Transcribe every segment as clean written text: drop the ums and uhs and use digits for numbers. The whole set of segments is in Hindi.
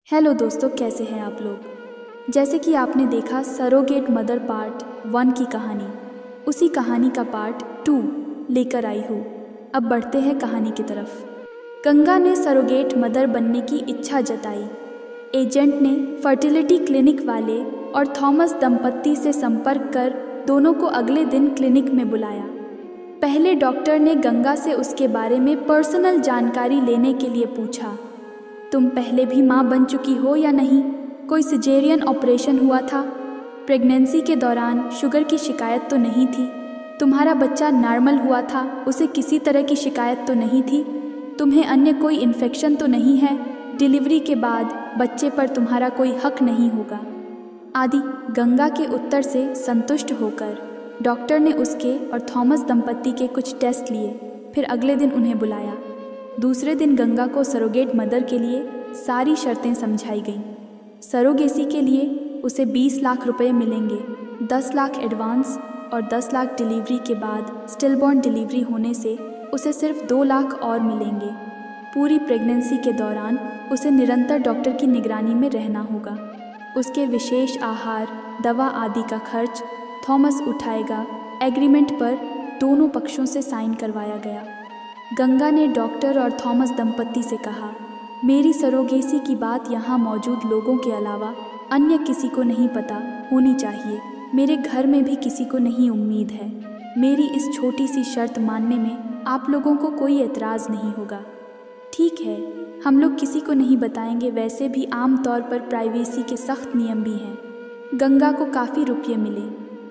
हेलो दोस्तों, कैसे हैं आप लोग। जैसे कि आपने देखा सरोगेट मदर पार्ट 1 की कहानी, उसी कहानी का पार्ट 2 लेकर आई हूँ। अब बढ़ते हैं कहानी की तरफ। गंगा ने सरोगेट मदर बनने की इच्छा जताई। एजेंट ने फर्टिलिटी क्लिनिक वाले और थॉमस दंपत्ति से संपर्क कर दोनों को अगले दिन क्लिनिक में बुलाया। पहले डॉक्टर ने गंगा से उसके बारे में पर्सनल जानकारी लेने के लिए पूछा, तुम पहले भी माँ बन चुकी हो या नहीं? कोई सिजेरियन ऑपरेशन हुआ था? प्रेगनेंसी के दौरान शुगर की शिकायत तो नहीं थी? तुम्हारा बच्चा नॉर्मल हुआ था, उसे किसी तरह की शिकायत तो नहीं थी? तुम्हें अन्य कोई इन्फेक्शन तो नहीं है? डिलीवरी के बाद बच्चे पर तुम्हारा कोई हक नहीं होगा आदि। गंगा के उत्तर से संतुष्ट होकर डॉक्टर ने उसके और थॉमस दंपत्ति के कुछ टेस्ट लिए। फिर अगले दिन उन्हें बुलाया। दूसरे दिन गंगा को सरोगेट मदर के लिए सारी शर्तें समझाई गईं। सरोगेसी के लिए उसे 20 लाख रुपए मिलेंगे, 10 लाख एडवांस और 10 लाख डिलीवरी के बाद स्टिलबॉर्न डिलीवरी होने से उसे सिर्फ 2 लाख और मिलेंगे। पूरी प्रेगनेंसी के दौरान उसे निरंतर डॉक्टर की निगरानी में रहना होगा। उसके विशेष आहार, दवा आदि का खर्च थॉमस उठाएगा। एग्रीमेंट पर दोनों पक्षों से साइन करवाया गया। गंगा ने डॉक्टर और थॉमस दंपत्ति से कहा, मेरी सरोगेसी की बात यहाँ मौजूद लोगों के अलावा अन्य किसी को नहीं पता होनी चाहिए। मेरे घर में भी किसी को नहीं उम्मीद है। मेरी इस छोटी सी शर्त मानने में आप लोगों को कोई एतराज़ नहीं होगा। ठीक है, हम लोग किसी को नहीं बताएंगे। वैसे भी आम तौर पर प्राइवेसी के सख्त नियम भी हैं। गंगा को काफ़ी रुपये मिले।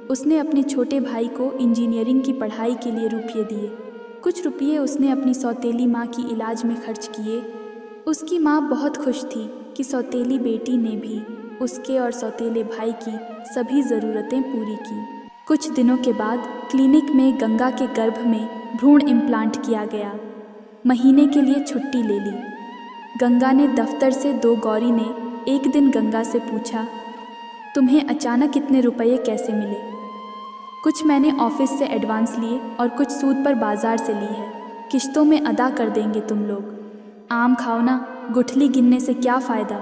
उसने अपने छोटे भाई को इंजीनियरिंग की पढ़ाई के लिए रुपये दिए। कुछ रुपये उसने अपनी सौतेली माँ की इलाज में खर्च किए। उसकी माँ बहुत खुश थी कि सौतेली बेटी ने भी उसके और सौतेले भाई की सभी ज़रूरतें पूरी की। कुछ दिनों के बाद क्लिनिक में गंगा के गर्भ में भ्रूण इम्प्लांट किया गया। महीने के लिए छुट्टी ले ली। गंगा ने दफ्तर से गौरी ने एक दिन गंगा से पूछा, तुम्हें अचानक इतने रुपये कैसे मिले? कुछ मैंने ऑफिस से एडवांस लिए और कुछ सूद पर बाजार से ली है। किश्तों में अदा कर देंगे तुम लोग। आम खाओ ना, गुठली गिनने से क्या फ़ायदा।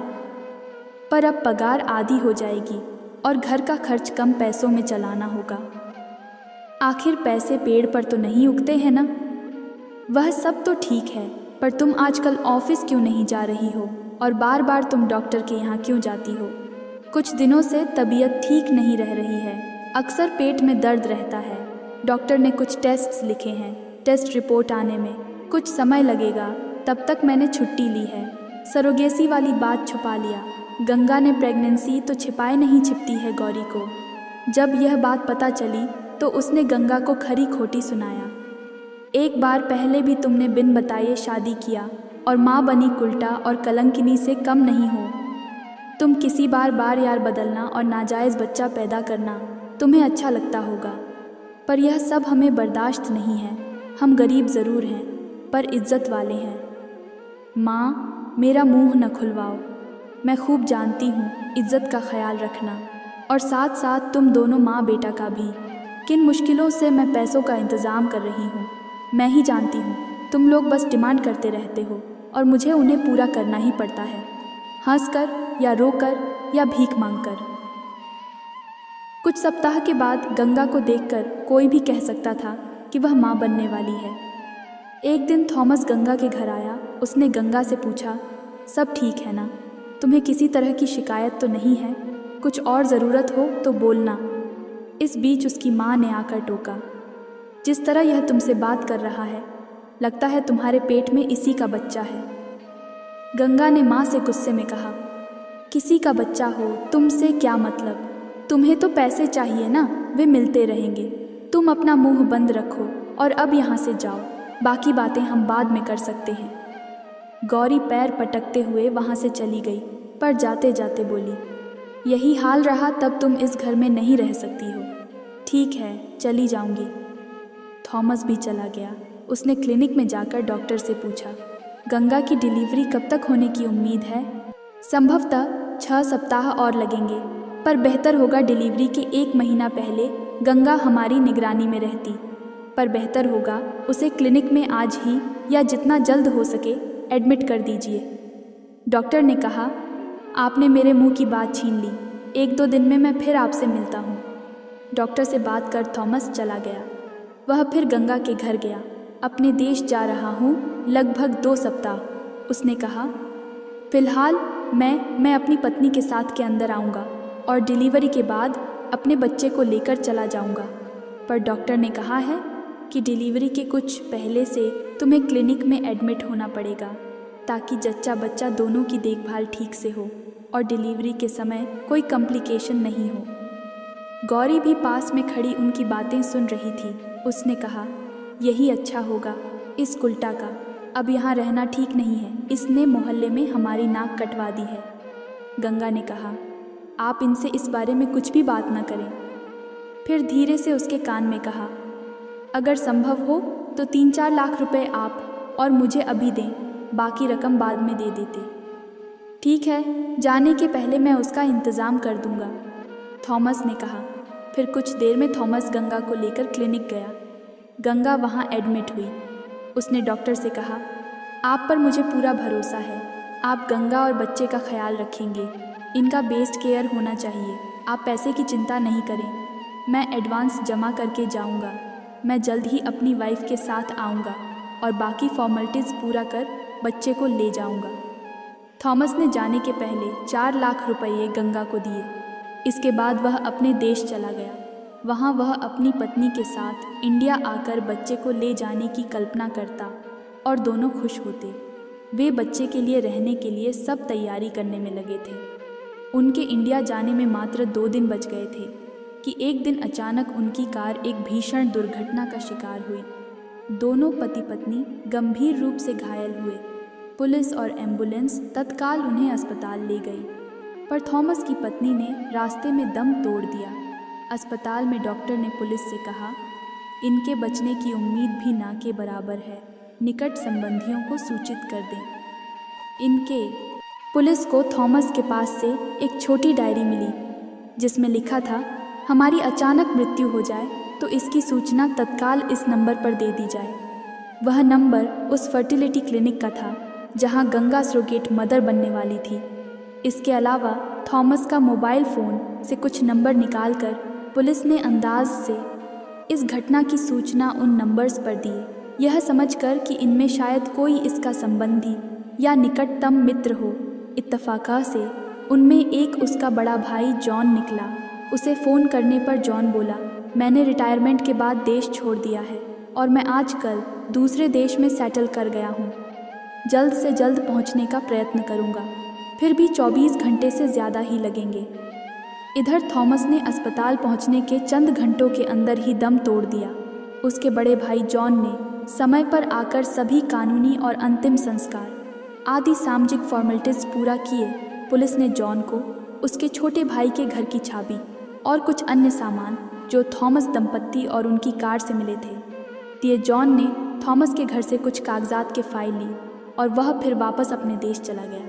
पर अब पगार आधी हो जाएगी और घर का खर्च कम पैसों में चलाना होगा। आखिर पैसे पेड़ पर तो नहीं उगते हैं ना। वह सब तो ठीक है, पर तुम आजकल ऑफिस क्यों नहीं जा रही हो और बार बार तुम डॉक्टर के यहाँ क्यों जाती हो? कुछ दिनों से तबीयत ठीक नहीं रह रही है। अक्सर पेट में दर्द रहता है। डॉक्टर ने कुछ टेस्ट्स लिखे हैं। टेस्ट रिपोर्ट आने में कुछ समय लगेगा, तब तक मैंने छुट्टी ली है। सरोगेसी वाली बात छुपा लिया। गंगा ने प्रेगनेंसी तो छिपाए नहीं छिपती है गौरी को। जब यह बात पता चली तो उसने गंगा को खरी खोटी सुनाया। एक बार पहले भी तुमने बिन बताए शादी किया और माँ बनी कुल्टा और कलंकिनी से कम नहीं हो। तुम किसी बार यार बदलना और नाजायज़ बच्चा पैदा करना तुम्हें अच्छा लगता होगा, पर यह सब हमें बर्दाश्त नहीं है। हम गरीब ज़रूर हैं, पर इज्जत वाले हैं। माँ, मेरा मुंह न खुलवाओ। मैं खूब जानती हूँ इज्जत का ख्याल रखना, और साथ साथ तुम दोनों माँ बेटा का भी। किन मुश्किलों से मैं पैसों का इंतज़ाम कर रही हूँ मैं ही जानती हूँ। तुम लोग बस डिमांड करते रहते हो और मुझे उन्हें पूरा करना ही पड़ता है, हंसकर या रोकर या भीख मांगकर। कुछ सप्ताह के बाद गंगा को देखकर कोई भी कह सकता था कि वह माँ बनने वाली है। एक दिन थॉमस गंगा के घर आया। उसने गंगा से पूछा, सब ठीक है ना? तुम्हें किसी तरह की शिकायत तो नहीं है? कुछ और ज़रूरत हो तो बोलना। इस बीच उसकी माँ ने आकर टोका, जिस तरह यह तुमसे बात कर रहा है, लगता है तुम्हारे पेट में इसी का बच्चा है। गंगा ने माँ से गुस्से में कहा, किसी का बच्चा हो तुमसे क्या मतलब? तुम्हें तो पैसे चाहिए ना, वे मिलते रहेंगे। तुम अपना मुंह बंद रखो और अब यहाँ से जाओ। बाकी बातें हम बाद में कर सकते हैं। गौरी पैर पटकते हुए वहाँ से चली गई, पर जाते जाते बोली, यही हाल रहा तब तुम इस घर में नहीं रह सकती हो। ठीक है, चली जाऊँगी। थॉमस भी चला गया। उसने क्लिनिक में जाकर डॉक्टर से पूछा, गंगा की डिलीवरी कब तक होने की उम्मीद है? संभवतः 6 सप्ताह और लगेंगे, पर बेहतर होगा डिलीवरी के 1 महीना पहले गंगा हमारी निगरानी में रहती। पर बेहतर होगा उसे क्लिनिक में आज ही या जितना जल्द हो सके एडमिट कर दीजिए। डॉक्टर ने कहा, आपने मेरे मुंह की बात छीन ली। 1-2 दिन में मैं फिर आपसे मिलता हूँ। डॉक्टर से बात कर थॉमस चला गया। वह फिर गंगा के घर गया। अपने देश जा रहा हूँ, लगभग 2 सप्ताह, उसने कहा। फिलहाल मैं अपनी पत्नी के साथ के अंदर आऊँगा और डिलीवरी के बाद अपने बच्चे को लेकर चला जाऊँगा। पर डॉक्टर ने कहा है कि डिलीवरी के कुछ पहले से तुम्हें क्लिनिक में एडमिट होना पड़ेगा ताकि जच्चा बच्चा दोनों की देखभाल ठीक से हो और डिलीवरी के समय कोई कॉम्प्लिकेशन नहीं हो। गौरी भी पास में खड़ी उनकी बातें सुन रही थी। उसने कहा, यही अच्छा होगा इस उल्टा का। अब यहाँ रहना ठीक नहीं है। इसने मोहल्ले में हमारी नाक कटवा दी है। गंगा ने कहा, आप इनसे इस बारे में कुछ भी बात ना करें। फिर धीरे से उसके कान में कहा, अगर संभव हो तो 3-4 लाख रुपए आप और मुझे अभी दें, बाकी रकम बाद में दे देते। ठीक है, जाने के पहले मैं उसका इंतज़ाम कर दूंगा, थॉमस ने कहा। फिर कुछ देर में थॉमस गंगा को लेकर क्लिनिक गया। गंगा वहाँ एडमिट हुई। उसने डॉक्टर से कहा, आप पर मुझे पूरा भरोसा है। आप गंगा और बच्चे का ख्याल रखेंगे। इनका बेस्ट केयर होना चाहिए। आप पैसे की चिंता नहीं करें। मैं एडवांस जमा करके जाऊंगा। मैं जल्द ही अपनी वाइफ के साथ आऊंगा और बाकी फॉर्मेलिटीज़ पूरा कर बच्चे को ले जाऊंगा। थॉमस ने जाने के पहले 4 लाख रुपये गंगा को दिए। इसके बाद वह अपने देश चला गया। वहाँ वह अपनी पत्नी के साथ इंडिया आकर बच्चे को ले जाने की कल्पना करता और दोनों खुश होते। वे बच्चे के लिए रहने के लिए सब तैयारी करने में लगे थे। उनके इंडिया जाने में मात्र 2 दिन बच गए थे कि एक दिन अचानक उनकी कार एक भीषण दुर्घटना का शिकार हुई। दोनों पति पत्नी गंभीर रूप से घायल हुए। पुलिस और एम्बुलेंस तत्काल उन्हें अस्पताल ले गई, पर थॉमस की पत्नी ने रास्ते में दम तोड़ दिया। अस्पताल में डॉक्टर ने पुलिस से कहा, इनके बचने की उम्मीद भी ना के बराबर है। निकट संबंधियों को सूचित कर दें। इनके पुलिस को थॉमस के पास से एक छोटी डायरी मिली जिसमें लिखा था, हमारी अचानक मृत्यु हो जाए तो इसकी सूचना तत्काल इस नंबर पर दे दी जाए। वह नंबर उस फर्टिलिटी क्लिनिक का था जहां गंगा सरोगेट मदर बनने वाली थी। इसके अलावा थॉमस का मोबाइल फ़ोन से कुछ नंबर निकालकर पुलिस ने अंदाज से इस घटना की सूचना उन नंबर्स पर दी, यह समझकर कि इनमें शायद कोई इसका संबंधी या निकटतम मित्र हो। इत्तफाका से उनमें एक उसका बड़ा भाई जॉन निकला। उसे फ़ोन करने पर जॉन बोला, मैंने रिटायरमेंट के बाद देश छोड़ दिया है और मैं आजकल दूसरे देश में सेटल कर गया हूँ। जल्द से जल्द पहुँचने का प्रयत्न करूँगा, फिर भी 24 घंटे से ज़्यादा ही लगेंगे। इधर थॉमस ने अस्पताल पहुँचने के चंद घंटों के अंदर ही दम तोड़ दिया। उसके बड़े भाई जॉन ने समय पर आकर सभी कानूनी और अंतिम संस्कार आदि सामाजिक फॉर्मेलिटीज़ पूरा किए। पुलिस ने जॉन को उसके छोटे भाई के घर की चाबी और कुछ अन्य सामान जो थॉमस दंपत्ति और उनकी कार से मिले थे दिए। जॉन ने थॉमस के घर से कुछ कागजात के फाइल ली और वह फिर वापस अपने देश चला गया।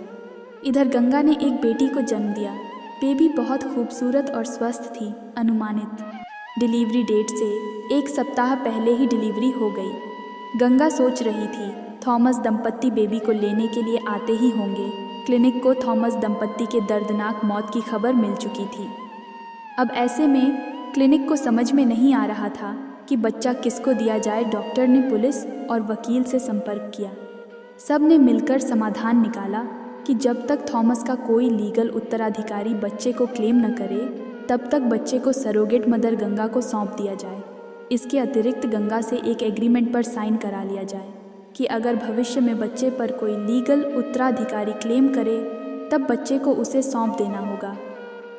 इधर गंगा ने एक बेटी को जन्म दिया। बेबी बहुत खूबसूरत और स्वस्थ थी। अनुमानित डिलीवरी डेट से 1 सप्ताह पहले ही डिलीवरी हो गई। गंगा सोच रही थी थॉमस दंपत्ति बेबी को लेने के लिए आते ही होंगे। क्लिनिक को थॉमस दंपत्ति के दर्दनाक मौत की खबर मिल चुकी थी। अब ऐसे में क्लिनिक को समझ में नहीं आ रहा था कि बच्चा किसको दिया जाए। डॉक्टर ने पुलिस और वकील से संपर्क किया। सब ने मिलकर समाधान निकाला कि जब तक थॉमस का कोई लीगल उत्तराधिकारी बच्चे को क्लेम न करे तब तक बच्चे को सरोगेट मदर गंगा को सौंप दिया जाए। इसके अतिरिक्त गंगा से एक एग्रीमेंट पर साइन करा लिया जाए कि अगर भविष्य में बच्चे पर कोई लीगल उत्तराधिकारी क्लेम करे तब बच्चे को उसे सौंप देना होगा,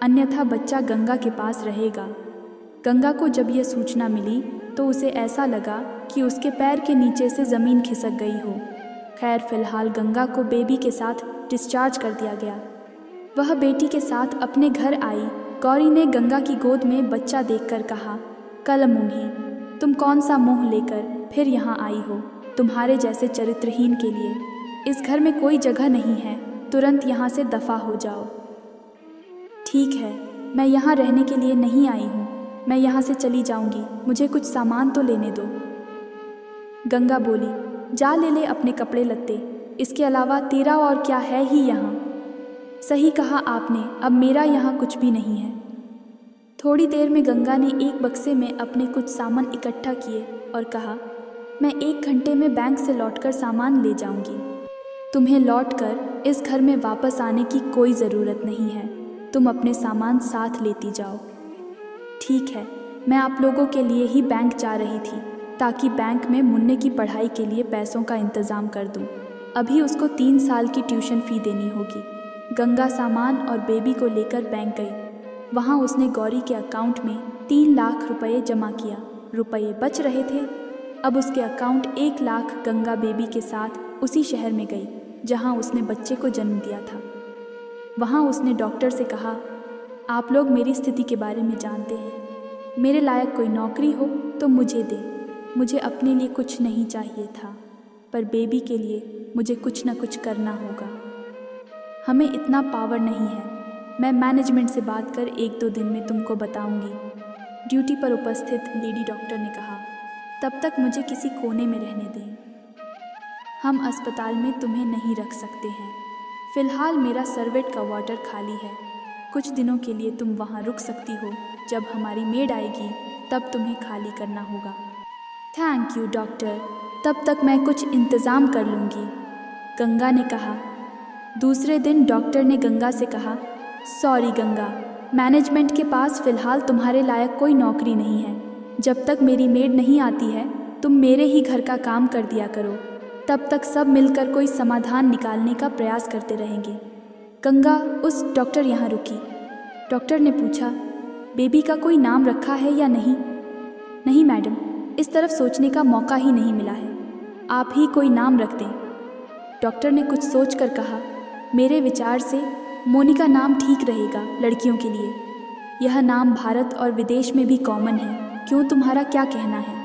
अन्यथा बच्चा गंगा के पास रहेगा। गंगा को जब यह सूचना मिली तो उसे ऐसा लगा कि उसके पैर के नीचे से ज़मीन खिसक गई हो। खैर, फिलहाल गंगा को बेबी के साथ डिस्चार्ज कर दिया गया। वह बेटी के साथ अपने घर आई। गौरी ने गंगा की गोद में बच्चा देखकर कहा, कलमुंही, तुम कौन सा मोह लेकर फिर यहाँ आई हो? तुम्हारे जैसे चरित्रहीन के लिए इस घर में कोई जगह नहीं है। तुरंत यहाँ से दफ़ा हो जाओ। ठीक है, मैं यहाँ रहने के लिए नहीं आई हूँ। मैं यहाँ से चली जाऊँगी। मुझे कुछ सामान तो लेने दो। गंगा बोली, जा ले ले अपने कपड़े लत्ते। इसके अलावा तेरा और क्या है ही यहाँ। सही कहा आपने, अब मेरा यहाँ कुछ भी नहीं है। थोड़ी देर में गंगा ने एक बक्से में अपने कुछ सामान इकट्ठा किए और कहा, मैं 1 घंटे में बैंक से लौटकर सामान ले जाऊंगी। तुम्हें लौटकर इस घर में वापस आने की कोई ज़रूरत नहीं है। तुम अपने सामान साथ लेती जाओ। ठीक है, मैं आप लोगों के लिए ही बैंक जा रही थी ताकि बैंक में मुन्ने की पढ़ाई के लिए पैसों का इंतज़ाम कर दूं। अभी उसको 3 साल की ट्यूशन फ़ी देनी होगी। गंगा सामान और बेबी को लेकर बैंक गई। वहाँ उसने गौरी के अकाउंट में 3 लाख रुपए जमा किया। रुपये बच रहे थे। अब उसके अकाउंट 1 लाख गंगा बेबी के साथ उसी शहर में गई जहाँ उसने बच्चे को जन्म दिया था। वहाँ उसने डॉक्टर से कहा, आप लोग मेरी स्थिति के बारे में जानते हैं। मेरे लायक कोई नौकरी हो तो मुझे दे। मुझे अपने लिए कुछ नहीं चाहिए था, पर बेबी के लिए मुझे कुछ न कुछ करना होगा। हमें इतना पावर नहीं है। मैं मैनेजमेंट से बात कर 1-2 दिन में तुमको बताऊंगी। ड्यूटी पर उपस्थित लेडी डॉक्टर ने कहा, तब तक मुझे किसी कोने में रहने दें। हम अस्पताल में तुम्हें नहीं रख सकते हैं। फ़िलहाल मेरा सर्वेंट का वार्ड खाली है। कुछ दिनों के लिए तुम वहाँ रुक सकती हो। जब हमारी मेड आएगी तब तुम्हें खाली करना होगा। थैंक यू डॉक्टर, तब तक मैं कुछ इंतज़ाम कर लूँगी, गंगा ने कहा। दूसरे दिन डॉक्टर ने गंगा से कहा, सॉरी गंगा, मैनेजमेंट के पास फ़िलहाल तुम्हारे लायक कोई नौकरी नहीं है। जब तक मेरी मेड नहीं आती है तुम मेरे ही घर का काम कर दिया करो। तब तक सब मिलकर कोई समाधान निकालने का प्रयास करते रहेंगे। गंगा उस डॉक्टर यहाँ रुकी। डॉक्टर ने पूछा, बेबी का कोई नाम रखा है या नहीं? नहीं मैडम, इस तरफ सोचने का मौका ही नहीं मिला है। आप ही कोई नाम रख दें। डॉक्टर ने कुछ सोचकर कहा, मेरे विचार से मोनिका नाम ठीक रहेगा लड़कियों के लिए। यह नाम भारत और विदेश में भी कॉमन है। क्यों, तुम्हारा क्या कहना है?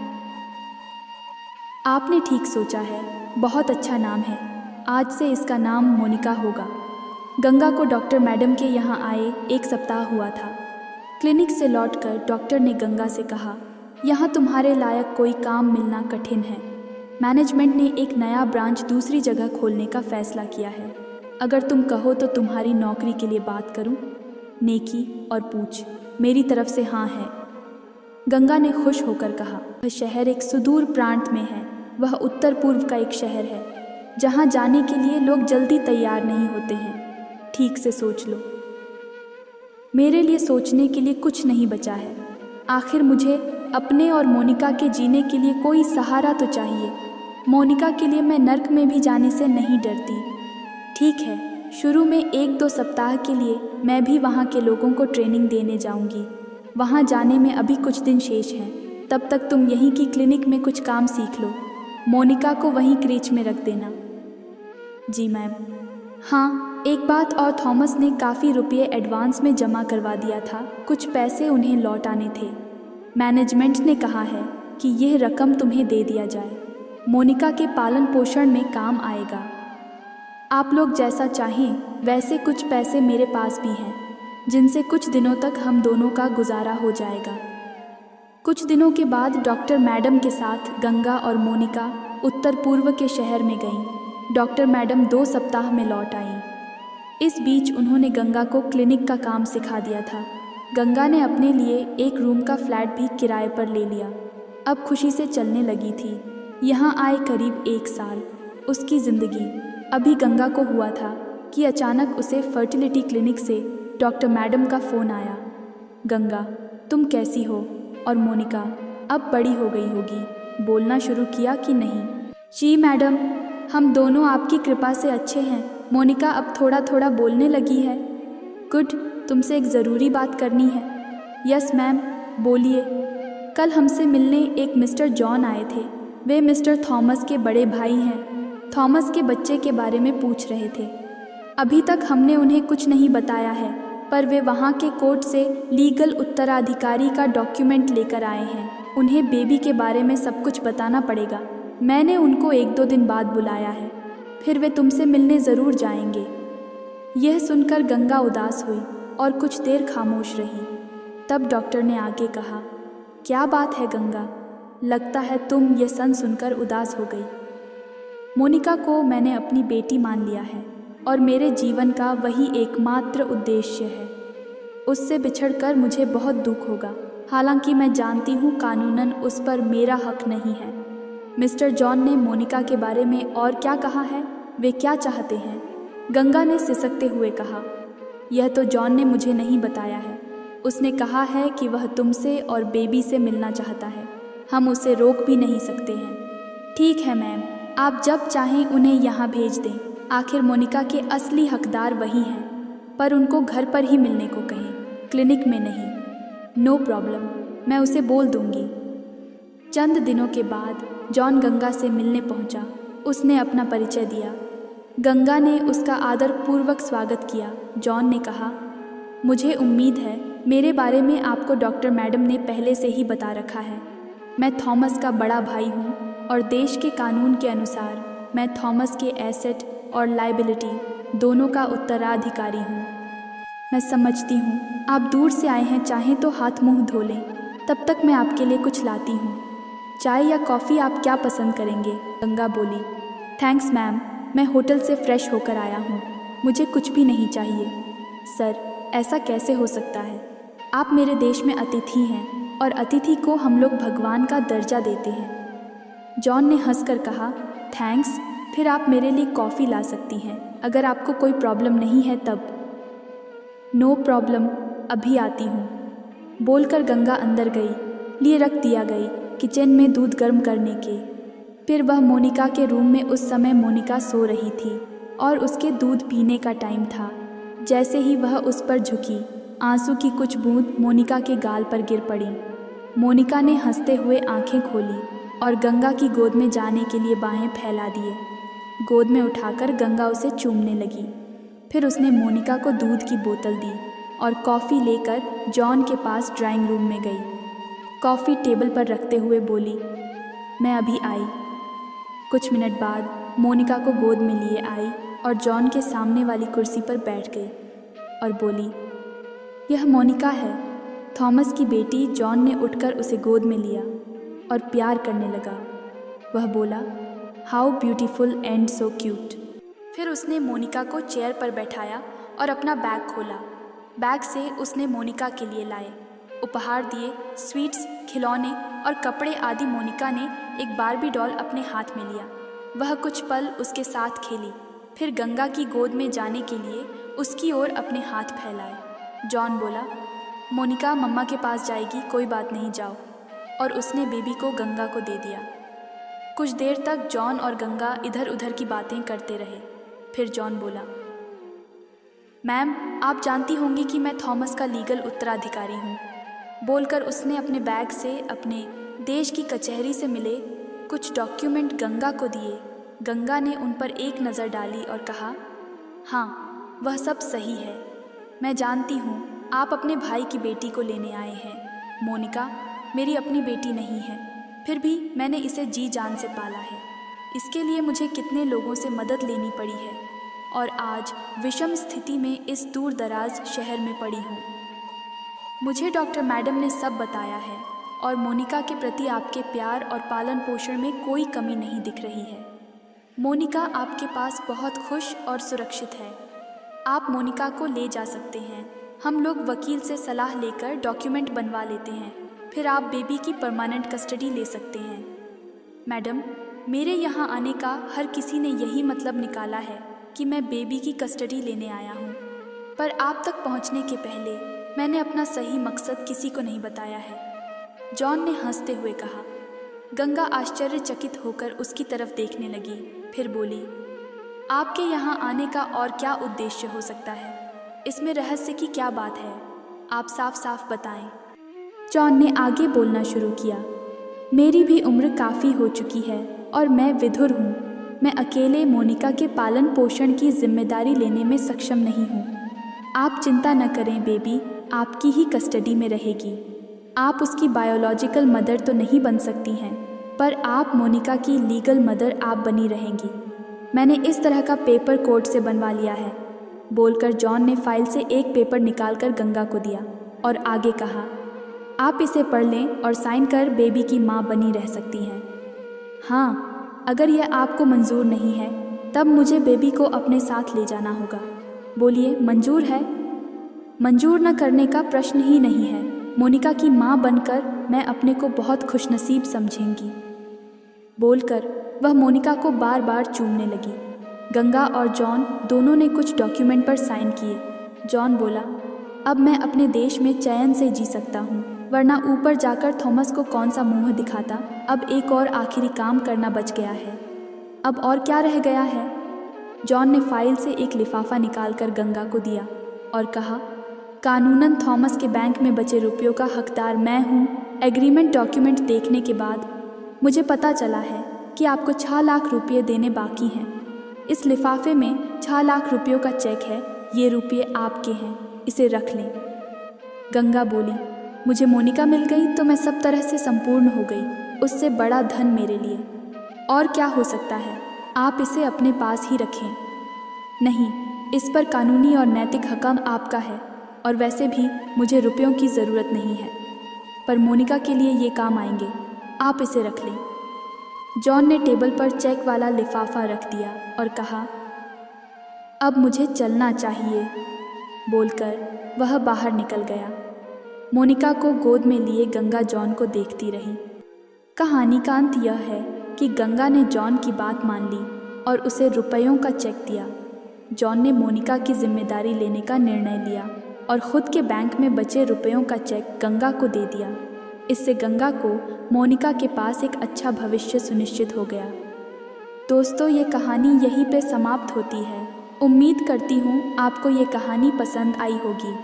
आपने ठीक सोचा है, बहुत अच्छा नाम है। आज से इसका नाम मोनिका होगा। गंगा को डॉक्टर मैडम के यहाँ आए 1 सप्ताह हुआ था। क्लिनिक से लौटकर डॉक्टर ने गंगा से कहा, यहाँ तुम्हारे लायक कोई काम मिलना कठिन है। मैनेजमेंट ने एक नया ब्रांच दूसरी जगह खोलने का फैसला किया है। अगर तुम कहो तो तुम्हारी नौकरी के लिए बात करूं? नेकी और पूछ, मेरी तरफ से हाँ है। गंगा ने खुश होकर कहा, वह शहर एक सुदूर प्रांत में है। वह उत्तर पूर्व का एक शहर है जहाँ जाने के लिए लोग जल्दी तैयार नहीं होते हैं। ठीक से सोच लो। मेरे लिए सोचने के लिए कुछ नहीं बचा है। आखिर मुझे अपने और मोनिका के जीने के लिए कोई सहारा तो चाहिए। मोनिका के लिए मैं नर्क में भी जाने से नहीं डरती। ठीक है, शुरू में 1-2 सप्ताह के लिए मैं भी वहाँ के लोगों को ट्रेनिंग देने जाऊँगी। वहाँ जाने में अभी कुछ दिन शेष हैं। तब तक तुम यहीं की क्लिनिक में कुछ काम सीख लो। मोनिका को वहीं क्रीच में रख देना। जी मैम। हाँ, एक बात और, थॉमस ने काफ़ी रुपये एडवांस में जमा करवा दिया था। कुछ पैसे उन्हें लौटाने थे। मैनेजमेंट ने कहा है कि यह रकम तुम्हें दे दिया जाए। मोनिका के पालन पोषण में काम आएगा। आप लोग जैसा चाहें वैसे कुछ पैसे मेरे पास भी हैं, जिनसे कुछ दिनों तक हम दोनों का गुजारा हो जाएगा। कुछ दिनों के बाद डॉक्टर मैडम के साथ गंगा और मोनिका उत्तर पूर्व के शहर में गईं। डॉक्टर मैडम 2 सप्ताह में लौट आईं। इस बीच उन्होंने गंगा को क्लिनिक का काम सिखा दिया था। गंगा ने अपने लिए एक रूम का फ्लैट भी किराए पर ले लिया। अब खुशी से चलने लगी थी। यहाँ आए करीब 1 साल। उसकी ज़िंदगी अभी गंगा को हुआ था कि अचानक उसे फर्टिलिटी क्लिनिक से डॉक्टर मैडम का फ़ोन आया। गंगा, तुम कैसी हो? और मोनिका अब बड़ी हो गई होगी, बोलना शुरू किया कि नहीं? जी मैडम, हम दोनों आपकी कृपा से अच्छे हैं। मोनिका अब थोड़ा थोड़ा बोलने लगी है। गुड, तुमसे एक ज़रूरी बात करनी है। यस मैम, बोलिए। कल हमसे मिलने एक मिस्टर जॉन आए थे। वे मिस्टर थॉमस के बड़े भाई हैं। थॉमस के बच्चे के बारे में पूछ रहे थे। अभी तक हमने उन्हें कुछ नहीं बताया है, पर वे वहाँ के कोर्ट से लीगल उत्तराधिकारी का डॉक्यूमेंट लेकर आए हैं। उन्हें बेबी के बारे में सब कुछ बताना पड़ेगा। मैंने उनको 1-2 दिन बाद बुलाया है, फिर वे तुमसे मिलने ज़रूर जाएंगे। यह सुनकर गंगा उदास हुई और कुछ देर खामोश रही। तब डॉक्टर ने आगे कहा, क्या बात है गंगा, लगता है तुम ये सुनकर उदास हो गई। मोनिका को मैंने अपनी बेटी मान लिया है। और मेरे जीवन का वही एकमात्र उद्देश्य है। उससे बिछड़कर मुझे बहुत दुख होगा, हालांकि मैं जानती हूँ कानूनन उस पर मेरा हक नहीं है। मिस्टर जॉन ने मोनिका के बारे में और क्या कहा है? वे क्या चाहते हैं? गंगा ने सिसकते हुए कहा, यह तो जॉन ने मुझे नहीं बताया है। उसने कहा है कि वह तुमसे और बेबी से मिलना चाहता है। हम उसे रोक भी नहीं सकते हैं। ठीक है मैम, आप जब चाहें उन्हें यहाँ भेज दें। आखिर मोनिका के असली हकदार वही हैं, पर उनको घर पर ही मिलने को कहें, क्लिनिक में नहीं। नो प्रॉब्लम, मैं उसे बोल दूंगी। चंद दिनों के बाद जॉन गंगा से मिलने पहुंचा। उसने अपना परिचय दिया। गंगा ने उसका आदरपूर्वक स्वागत किया। जॉन ने कहा, मुझे उम्मीद है मेरे बारे में आपको डॉक्टर मैडम ने पहले से ही बता रखा है। मैं थॉमस का बड़ा भाई हूँ और देश के कानून के अनुसार मैं थॉमस के एसेट और लायबिलिटी दोनों का उत्तराधिकारी हूँ। मैं समझती हूँ आप दूर से आए हैं, चाहें तो हाथ मुंह धो लें, तब तक मैं आपके लिए कुछ लाती हूँ। चाय या कॉफ़ी आप क्या पसंद करेंगे? गंगा बोली। थैंक्स मैम, मैं होटल से फ्रेश होकर आया हूँ, मुझे कुछ भी नहीं चाहिए। सर, ऐसा कैसे हो सकता है? आप मेरे देश में अतिथि हैं और अतिथि को हम लोग भगवान का दर्जा देते हैं। जॉन ने हंसकर कहा, थैंक्स, फिर आप मेरे लिए कॉफ़ी ला सकती हैं अगर आपको कोई प्रॉब्लम नहीं है तब। नो प्रॉब्लम, अभी आती हूँ, बोलकर गंगा अंदर गई। लिए रख दिया गई किचन में दूध गर्म करने के। फिर वह मोनिका के रूम में। उस समय मोनिका सो रही थी और उसके दूध पीने का टाइम था। जैसे ही वह उस पर झुकी, आंसू की कुछ बूंद मोनिका के गाल पर गिर पड़ी। मोनिका ने हंसते हुए आंखें खोली और गंगा की गोद में जाने के लिए बाहें फैला दिए। गोद में उठाकर गंगा उसे चूमने लगी। फिर उसने मोनिका को दूध की बोतल दी और कॉफ़ी लेकर जॉन के पास ड्राइंग रूम में गई। कॉफ़ी टेबल पर रखते हुए बोली, मैं अभी आई। कुछ मिनट बाद मोनिका को गोद में लिए आई और जॉन के सामने वाली कुर्सी पर बैठ गई और बोली, यह मोनिका है, थॉमस की बेटी। जॉन ने उठकर उसे गोद में लिया और प्यार करने लगा। वह बोला, how beautiful and so cute. फिर उसने मोनिका को चेयर पर बैठाया और अपना बैग खोला। बैग से उसने मोनिका के लिए लाए उपहार दिए, स्वीट्स, खिलौने और कपड़े आदि। मोनिका ने एक बार्बी डॉल अपने हाथ में लिया। वह कुछ पल उसके साथ खेली, फिर गंगा की गोद में जाने के लिए उसकी ओर अपने हाथ फैलाए। जॉन बोला, मोनिका मम्मा के पास जाएगी, कोई बात नहीं, जाओ। और उसने बेबी को गंगा को दे दिया। कुछ देर तक जॉन और गंगा इधर उधर की बातें करते रहे। फिर जॉन बोला, मैम, आप जानती होंगी कि मैं थॉमस का लीगल उत्तराधिकारी हूँ। बोलकर उसने अपने बैग से अपने देश की कचहरी से मिले कुछ डॉक्यूमेंट गंगा को दिए। गंगा ने उन पर एक नज़र डाली और कहा, हाँ, वह सब सही है। मैं जानती हूँ आप अपने भाई की बेटी को लेने आए हैं। मोनिका मेरी अपनी बेटी नहीं है, फिर भी मैंने इसे जी जान से पाला है। इसके लिए मुझे कितने लोगों से मदद लेनी पड़ी है और आज विषम स्थिति में इस दूर दराज शहर में पड़ी हूँ। मुझे डॉक्टर मैडम ने सब बताया है और मोनिका के प्रति आपके प्यार और पालन पोषण में कोई कमी नहीं दिख रही है। मोनिका आपके पास बहुत खुश और सुरक्षित है। आप मोनिका को ले जा सकते हैं। हम लोग वकील से सलाह लेकर डॉक्यूमेंट बनवा लेते हैं, फिर आप बेबी की परमानेंट कस्टडी ले सकते हैं। मैडम, मेरे यहाँ आने का हर किसी ने यही मतलब निकाला है कि मैं बेबी की कस्टडी लेने आया हूँ, पर आप तक पहुँचने के पहले मैंने अपना सही मकसद किसी को नहीं बताया है। जॉन ने हंसते हुए कहा। गंगा आश्चर्यचकित होकर उसकी तरफ देखने लगी, फिर बोली, आपके यहाँ आने का और क्या उद्देश्य हो सकता है? इसमें रहस्य की क्या बात है? आप साफ साफ बताएं। जॉन ने आगे बोलना शुरू किया। मेरी भी उम्र काफ़ी हो चुकी है और मैं विधुर हूँ। मैं अकेले मोनिका के पालन पोषण की जिम्मेदारी लेने में सक्षम नहीं हूँ। आप चिंता न करें, बेबी आपकी ही कस्टडी में रहेगी। आप उसकी बायोलॉजिकल मदर तो नहीं बन सकती हैं, पर आप मोनिका की लीगल मदर आप बनी रहेंगी। मैंने इस तरह का पेपर कोर्ट से बनवा लिया है। बोलकर जॉन ने फाइल से एक पेपर निकालकर गंगा को दिया और आगे कहा, आप इसे पढ़ लें और साइन कर बेबी की माँ बनी रह सकती हैं। हाँ, अगर यह आपको मंजूर नहीं है तब मुझे बेबी को अपने साथ ले जाना होगा। बोलिए, मंजूर है? मंजूर न करने का प्रश्न ही नहीं है। मोनिका की माँ बनकर मैं अपने को बहुत खुशनसीब समझेंगी। बोलकर वह मोनिका को बार बार चूमने लगी। गंगा और जॉन दोनों ने कुछ डॉक्यूमेंट पर साइन किए। जॉन बोला, अब मैं अपने देश में चैन से जी सकता हूँ, वरना ऊपर जाकर थॉमस को कौन सा मुंह दिखाता। अब एक और आखिरी काम करना बच गया है। अब और क्या रह गया है? जॉन ने फाइल से एक लिफाफा निकालकर गंगा को दिया और कहा, कानूनन थॉमस के बैंक में बचे रुपयों का हकदार मैं हूँ। एग्रीमेंट डॉक्यूमेंट देखने के बाद मुझे पता चला है कि आपको 6 लाख रुपये देने बाकी हैं। इस लिफाफे में 6 लाख रुपयों का चेक है। ये रुपये आपके हैं, इसे रख लें। गंगा बोली, मुझे मोनिका मिल गई तो मैं सब तरह से संपूर्ण हो गई। उससे बड़ा धन मेरे लिए और क्या हो सकता है? आप इसे अपने पास ही रखें। नहीं, इस पर कानूनी और नैतिक हक़ आपका है, और वैसे भी मुझे रुपयों की ज़रूरत नहीं है, पर मोनिका के लिए ये काम आएंगे। आप इसे रख लें। जॉन ने टेबल पर चेक वाला लिफाफा रख दिया और कहा, अब मुझे चलना चाहिए। बोलकर वह बाहर निकल गया। मोनिका को गोद में लिए गंगा जॉन को देखती रही। कहानी का अंत यह है कि गंगा ने जॉन की बात मान ली और उसे रुपयों का चेक दिया। जॉन ने मोनिका की जिम्मेदारी लेने का निर्णय लिया और ख़ुद के बैंक में बचे रुपयों का चेक गंगा को दे दिया। इससे गंगा को मोनिका के पास एक अच्छा भविष्य सुनिश्चित हो गया। दोस्तों, ये कहानी यहीं पे समाप्त होती है। उम्मीद करती हूँ आपको ये कहानी पसंद आई होगी।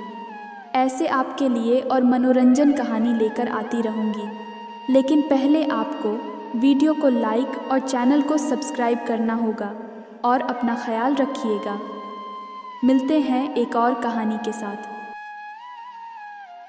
ऐसे आपके लिए और मनोरंजन कहानी लेकर आती रहूँगी, लेकिन पहले आपको वीडियो को लाइक और चैनल को सब्सक्राइब करना होगा। और अपना ख्याल रखिएगा। मिलते हैं एक और कहानी के साथ।